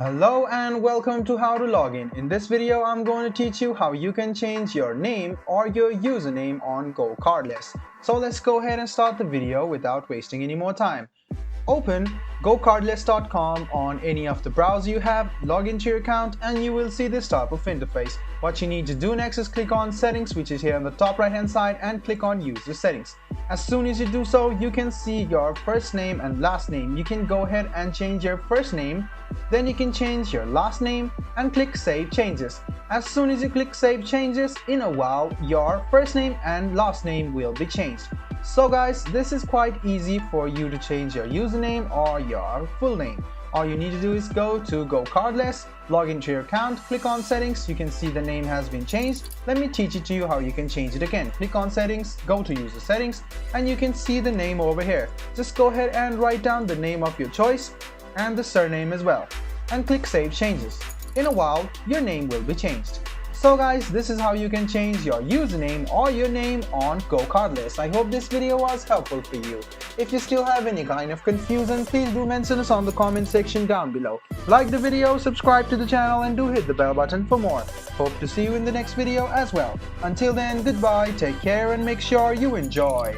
Hello and welcome to How to Login. In this video, I'm going to teach you how you can change your name or your username on GoCardless. So let's go ahead and start the video without wasting any more time. Open GoCardless.com on any of the browsers you have, log into your account, and you will see this type of interface. What you need to do next is click on Settings, which is here on the top right hand side, and click on User Settings. As soon as you do so, you can see your first name and last name. You can go ahead and change your first name, then you can change your last name and click Save Changes. As soon as you click Save Changes, in a while your first name and last name will be changed. So guys, this is quite easy for you to change your username or your full name. All you need to do is go to GoCardless, log into your account, click on Settings. You can see the name has been changed. Let me teach it to you how you can change it again. Click on Settings, go to User Settings, and you can see the name over here. Just go ahead and write down the name of your choice and the surname as well, and click Save Changes. In a while, your name will be changed. So guys, this is how you can change your username or your name on GoCardless. I hope this video was helpful for you. If you still have any kind of confusion, please do mention us on the comment section down below. Like the video, subscribe to the channel, and do hit the bell button for more. Hope to see you in the next video as well. Until then, goodbye, take care, and make sure you enjoy.